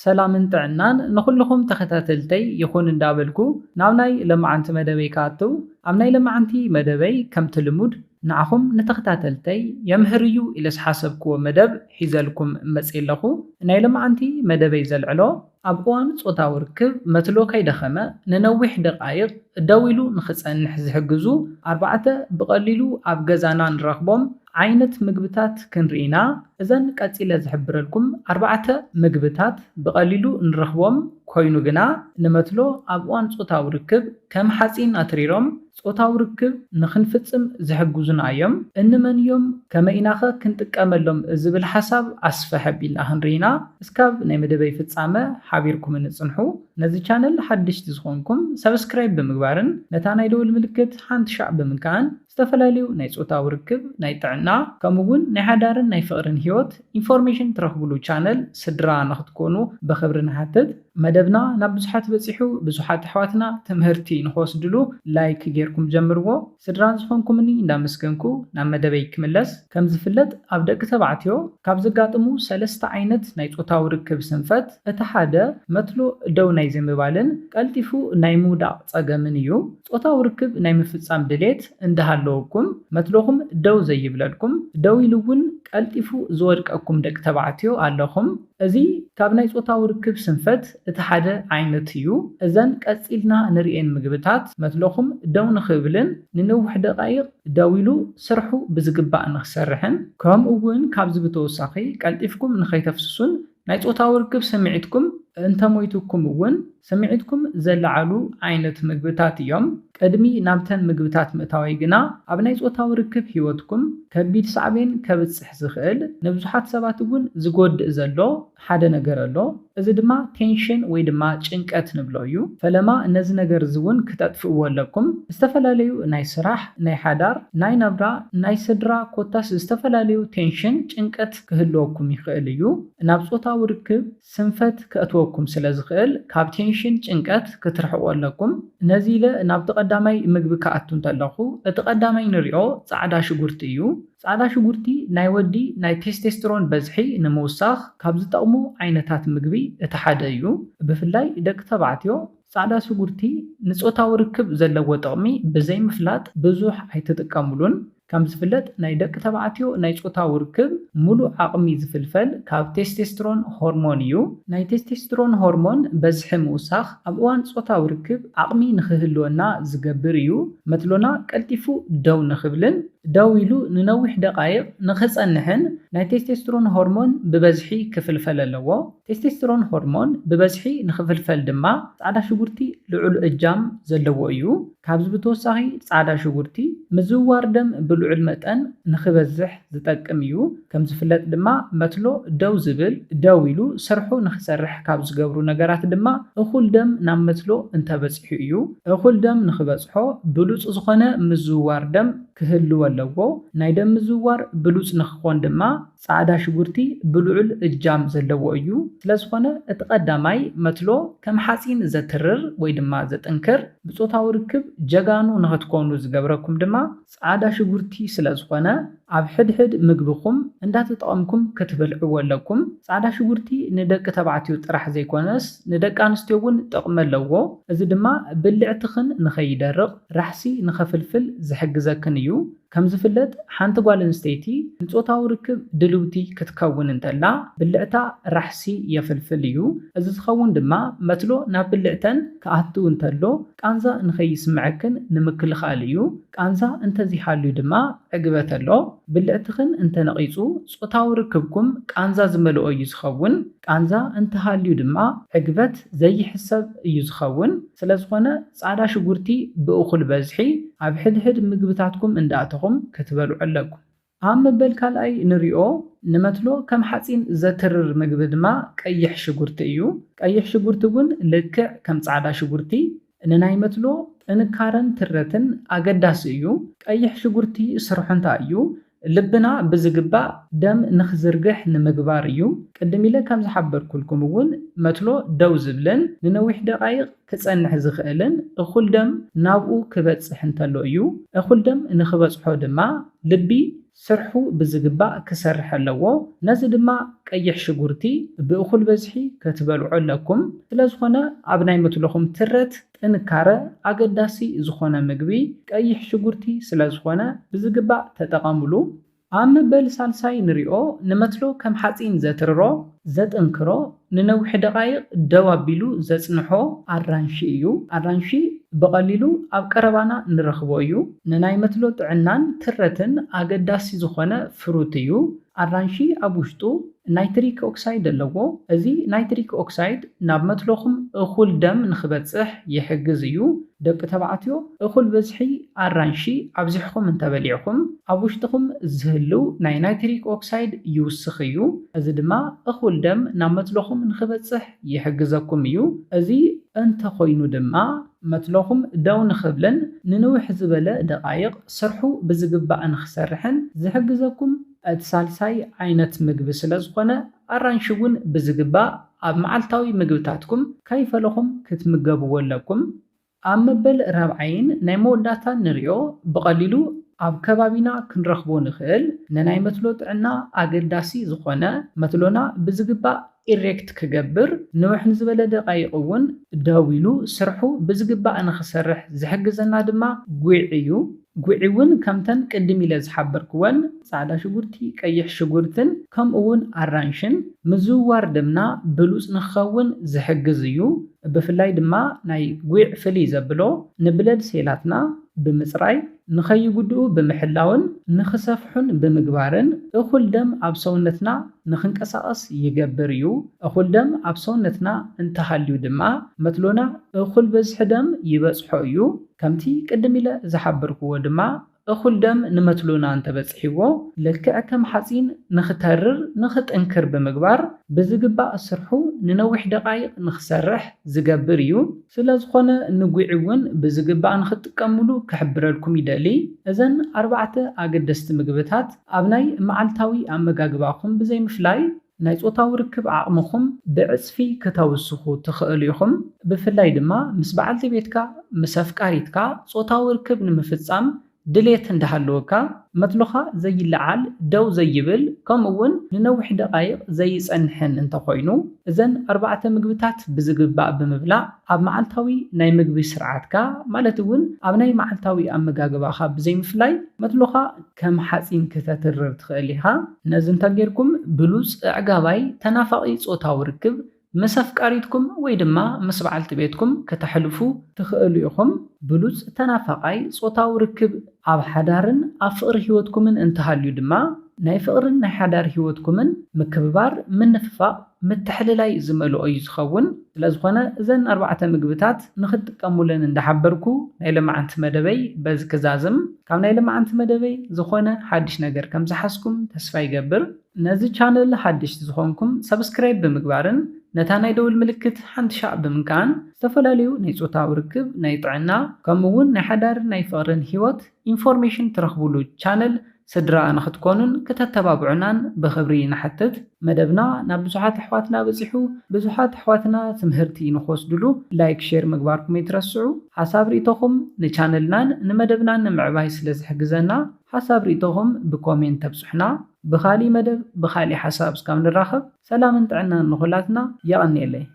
سلامن طعنان نخلهم تختاتلتي يخون اندابلكو ناوناي لما عنت مدبي كاتو امناي لما عنتي مدبي كم تلمود نعهم نتختاتلتي يمهريو إلى حسبكو مدب حيزلكم مسئلخو ناي لما عنتي مدبي زلعلو أبوان صوتا وركب متلو كيدخمة ننوح دقائق داويلو نخصن نحز حجزو 4 بقليلو أبجزانا نرخبهم عينت مجبتات كنرينا إذن كاتيلا زحبرلكم 4 مجبتات بقليلو نرخبهم كوينو جنا نمتلو أبوان صوتا وركب كم حسين أتريرهم صوتا وركب نخنفتم زحجزنا أيام إنمن يوم كما إناخا كنت كاملهم زبل حساب أسفح بيلا هنرينا اسكاب نمدبي فتسامة حابيركم نصنحو نزي channel حدش تزخونكم سبسكرايب بمقبارن نتانا يدو الملكت حانت شعب بمكان استفلاليو ناي صوتا وركب ناي تعنا كمون ناي حدارن ناي فقرن هيوت information ترخبلو channel سدرا نختكونو بخبرن حتد مدبنا نبزحات بصيحو بزحات حواتنا تمهرتي نخوصدلو لايك جيركم جمرو سدران زخونكم اني ندامسكنكو نام مدبي كملس كم زفلت ابدأ كتبعتيو كابزقاتمو 3 عينت ناي صوتا وركب سنفت اتحاده متلو دو ناي زمبالن قلتيفو ناي مودا صقمن يو صوتا وركب ناي مفصام دليت اندهالوكم متلوهم دو زي بلالكم دو يلون قلتيفو زورقكم دق تبعتيو ኣለኹም እዚ ካብ ናይ ጾታ ውርክብ ስንፈት እቲ ሓደ ዓይነት እዩ እዘን ቀፂልና ንሪኤን ምግብታት መትለኹም ደው ንኽብልን ንነዊሕ ደቃይቕ ደው ኢሉ ስርሑ ብዝግባእ ንኽሰርሕን ከምኡ እውን ካብዚ ብተወሳኺ ቀልጢፍኩም ንኸይተፍስሱን ናይ ጾታ ውርክብ ስምዒትኩም እንተሞይትኩም እውን سمعتكم زلعلو عينت مجبتات يوم قدمي نابتن مجبتات متاوي جنا أبناء صوتا وركب هيوتكم كبير صعبين كبتصح زخيل نبزحات سباتون زجود زلو حدا نجرلو إذا دما تنشن ويدما چنقت نبلويو فلما الناس نجر زون كتطفئوا لكم استفلاليو ناي سراح ناي حدار ناي نبرا ناي سدرا كوتاس استفلاليو تنشن چنقت كهلوكم يخيليو ناب صوتا وركب سنفت كأتوكم سلازخيل كابتن شن ጭንቀት ክትርሕቁ ኣለኩም ነዚለ ናብ ተቀዳማይ ምግቢ ከኣቱን ተለኹ እቲ ቀዳማይ ንሪኦ ጻዕዳ ሽጉርቲ እዩ ጻዕዳ ሽጉርቲ ናይ ወዲ ናይ ቴስቴስትሮን በዝሒ ንምውሳኽ ካብ ዝጠቕሙ ዓይነታት ምግቢ እቲ ሓደ እዩ ብፍላይ ደቂ ተባዕትዮ ጻዕዳ ሽጉርቲ ንጾታዊ ርክብ ዘለዎ ጥቕሚ ብዘይ ምፍላጥ ብዙሕ ኣይተጥቀሙሉን كم زفلت نايدك تبعتيو نايشوتا وركب ملو عقمي زفلفل كاب تستوستيرون هرمونيو ناي تستوستيرون هرمون بزح موسخ أبوان صوتا وركب عقمي نخهلونا زجبريو مثلنا كالتفو دو نخبلن داويلو ننوح دقائق نخص أنهن ناي تستوستيرون هرمون ببزحي كفلفل اللو تستوستيرون هرمون ببزحي نخفلفل دما سعدا شغورتي لعل إجام زلوويو كابز بتوساهي سعدا شغورتي مزوار دم بلعل متن نخبزح زتقميو كم زفلت دما متلو دو زبل داويلو سرحو نخسرح كابز قبرو نقرات دما اخول دم نام متلو انت بزحيو اخول دم نخبزحو بلوص زخونه مزوار دم كهلو اللوو نايدم مزوار بلوص نخون دما سعدا شغورتي بلعل اجام زلوو ايو سلازخونه اتقداماي متلو كم حاسين زترر ويدما زتنكر بصوتاو ركب جغانو نختكونو زغبركم دما سعدا شغورتي سلازخونه ኣብ ሕድሕድ ምግብኹም እንዳተጠቀምኩም ክትበልዑ ኣለኩም ጻዕዳ ሽጉርቲ ንደቂ ተባዕትዮ ጥራሕ ዘይኮነስ ንደቂ ኣንስትዮ እውን ጥቕሚ ኣለዎ እዚ ድማ ብልዕትኽን ንኸይደርቕ ራሕሲ ንኸፍልፍል ዝሕግዘክን እዩ ከም ዝፍለጥ ሓንቲ ጓል ኣንስተይቲ ንጾታዊ ርክብ ድልውቲ ክትከውን እንተላ ብልዕታ ራሕሲ የፍልፍል እዩ እዚ ዝኸውን ድማ መትሎ ናብ ብልዕተን ክኣቱ እንተሎ ቃንዛ ንኸይስምዐክን ንምክልኻል እዩ ቃንዛ እንተዚሃልዩ ድማ ዕግበት ኣሎ ብልዕትኽን እንተነቂጹ ጾታዊ ርክብኩም ቃንዛ ዝመልኦ እዩ ዝኸውን ቃንዛ እንተሃልዩ ድማ ዕግበት ዘይሕሰብ እዩ ዝኸውን ስለዝኾነ ጻዕዳ ሽጉርቲ ብእኹል በዝሒ ኣብ ሕድሕድ ምግብታትኩም እንዳኣተኹም ክትበልዑ ኣለኩም ኣብ መበል ካልኣይ ንሪኦ ንመትሎ ከም ሓፂን ዘትርር ምግቢ ድማ ቀይሕ ሽጉርቲ እዩ ቀይሕ ሽጉርቲ እውን ልክዕ ከም ጻዕዳ ሽጉርቲ ንናይ መትሎ ጥንካረን ትረትን ኣገዳሲ እዩ ቀይሕ ሽጉርቲ ስርሑ እንታይ እዩ ልብና ብዝግባእ ደም ንኽዝርግሕ ንምግባር እዩ ቅድም ኢለ ከም ዝሓበርኩልኩም እውን መትሎ ደው ዝብልን ንነዊሕ ደቃይቕ ክጸንሕ ዝኽእልን እኹል ደም ናብኡ ክበጽሕ እንተሎ እዩ እኹል ደም ንኽበጽሖ ድማ ልቢ ስርሑ ብዝግባእ ክሰርሕ ኣለዎ። ነዚ ድማ ቀይሕ ሽጉርቲ ብእኹል በዝሒ ክትበልዑ ኣለኩም። ስለዝኾነ ኣብ ናይ ምትለኹም ትረት ጥንካረ ኣገዳሲ ዝኾነ ምግቢ ቀይሕ ሽጉርቲ ስለዝኾነ ብዝግባእ ተጠቐምሉ። ኣብ መበል ሳልሳይ ንሪኦ ንመትሎ ከም ሓፂን ዘትርሮ ዘጥንክሮ ንነዊሕ ደቓይቕ ደው ኣቢሉ ዘጽንሖ ኣራንሺ እዩ። ኣራንሺ ብቐሊሉ ኣብ ቀረባና ንረኽቦ እዩ። ንናይ መትሎ ጥዕናን ትረትን ኣገዳሲ ዝኾነ ፍሩት እዩ። ኣራንሺ ኣብ ውሽጡ ናይትሪክ ኦክሳይድ ኣለዎ። እዚ ናይትሪክ ኦክሳይድ ናብ መትሎኹም እኹል ደም ንኽበጽሕ ይሕግዝ እዩ። ደቂ ተባዕትዮ እኹል በዝሒ ኣራንሺ ኣብዚሕኩም እንተበሊዕኩም ኣብ ውሽጥኩም ዝህልው ናይ ናይትሪክ ኦክሳይድ ይውስኽ እዩ። እዚ ድማ እኹል ደም ናብ መትሎኹም ንኽበጽሕ ይሕግዘኩም እዩ። እዚ እንተኾይኑ ድማ መትሎኹም ደው ንኽብልን ንንውሕ ዝበለ ደቓይቕ ስርሑ ብዝግባእ ንኽሰርሕን ዝሕግዘኩም እቲ ሳልሳይ ዓይነት ምግቢ ስለዝኾነ ኣራንሺ እውን ብዝግባእ ኣብ መዓልታዊ ምግብታትኩም ከይፈለኹም ክትምገብዎ ኣለኩም። ኣብ መበል ራብዓይን ናይ መወዳእታ ንሪኦ ብቐሊሉ ኣብ ከባቢና ክንረኽቦ ንኽእል ንናይ መትሎ ጥዕና ኣገዳሲ ዝኾነ መትሎና ብዝግባእ ኢሬክት ክገብር ንውሕ ንዝበለ ደቓይቕ እውን ደው ኢሉ ስርሑ ብዝግባእ ንኽሰርሕ ዝሕግዘና ድማ ጉዕ እዩ። ጉዕ እውን ከምተን ቅድም ኢለ ዝሓበርክወን ጻዕዳ ሽጉርቲ፣ ቀይሕ ሽጉርትን ከምኡ እውን ኣራንሽን ምዝውዋር ደምና ብሉጽ ንኽኸውን ዝሕግዝ እዩ። ብፍላይ ድማ ናይ ጉዕ ፍልይ ዘብሎ ንብለድ ሴላትና ብምጽራይ ንኸይጉድኡ ብምሕላውን ንኽሰፍሑን ብምግባርን እኹል ደም ኣብ ሰውነትና ንኽንቀሳቐስ ይገብር እዩ። እኹል ደም ኣብ ሰውነትና እንተሃልዩ ድማ መትሎና እኹል በዝሒ ደም ይበጽሖ እዩ። ከምቲ ቅድም ኢለ ዝሓበርክዎ ድማ እኹል ደም ንመትሎና እንተበጽሒዎ ልክዕ ከም ሓፂን ንኽተርር ንኽጥንክር ብምግባር ብዝግባእ ስርሑ ንነዊሕ ደቓይቕ ንኽሰርሕ ዝገብር እዩ። ስለዝኾነ ንጉዕ እውን ብዝግባእ ንኽጥቀምሉ ክሕብረልኩም ይደሊ። እዘን 4 ኣገደስቲ ምግብታት ኣብ ናይ መዓልታዊ ኣመጋግባኹም ብዘይምፍላይ ናይ ጾታዊ ርክብ ዓቕምኹም ብዕጽፊ ክተውስኹ ትኽእሉ ኢኹም። ብፍላይ ድማ ምስ በዓልቲ ቤትካ ምስ ኣፍቃሪትካ ጾታዊ ርክብ ንምፍጻም ድሌት እንዳሃለወካ መትሎኻ ዘይለዓል ደው ዘይብል ከምኡውን ንነዊሕ ደቓይቕ ዘይጸንሕን እንተኾይኑ እዘን 4 ምግብታት ብዝግባእ ብምብላዕ ኣብ መዓልታዊ ናይ ምግቢ ስርዓትካ ማለት እውን ኣብ ናይ መዓልታዊ ኣመጋግባኻ ብዘይምፍላይ መትሎኻ ከም ሓፂን ክተትርር ትኽእል ኢኻ። ነዚ እንተጌርኩም ብሉጽ ኣዕጋባይ ተናፋቒ ጾታዊ ርክብ ምስ ኣፍቃሪትኩም ወይ ድማ ምስ በዓልቲ ቤትኩም ከተሕልፉ ትኽእሉ ኢኹም። ብሉጽ ተናፋቓይ ጾታዊ ርክብ ኣብ ሓዳርን ኣብ ፍቕሪ ህይወትኩምን እንተሃልዩ ድማ ናይ ፍቕርን ናይ ሓዳር ህይወትኩምን ምክብባር ምንፍፋቕ ምትሕልላይ ዝመልኦ እዩ ዝኸውን። ስለዝኾነ እዘን 4 ምግብታት ንኽትጥቀሙለን እንዳሓበርኩ ናይ ለማዓንቲ መደበይ በዚ ክዛዝም ካብ ናይ ለማዓንቲ መደበይ ዝኾነ ሓድሽ ነገር ከም ዝሓስኩም ተስፋ ይገብር። ነዚ ቻነል ሓድሽቲ ዝኾንኩም ሰብስክራይብ ብምግባርን ነታ ናይ ደውል ምልክት ሓንቲ ሻዕ ብምንካን ዝተፈላለዩ ናይ ጾታዊ ርክብ ናይ ጥዕና ከምኡውን ናይ ሓዳርን ናይ ፍቕርን ህይወት ኢንፎርሜሽን ትረኽብሉ ቻነል ስድራ ንኽትኮኑን ከተተባብዑናን ብኽብሪ ንሓትት። መደብና ናብ ብዙሓት ኣሕዋትና በፂሑ ብዙሓት ኣሕዋትና ትምህርቲ ንኽወስድሉ ላይክ ሼር ምግባርኩም ኣይትረስዑ። ሓሳብ ርእቶኹም ንቻነልናን ንመደብናን ንምዕባይ ስለ ዝሕግዘና ሓሳብ ርእቶኹም ብኮሜንት ተብጽሑና። ብኻሊ መደብ ብኻሊ ሓሳብ እስካብ ንራኸብ ሰላምን ጥዕናን ንኹላትና የቐኒየለይ።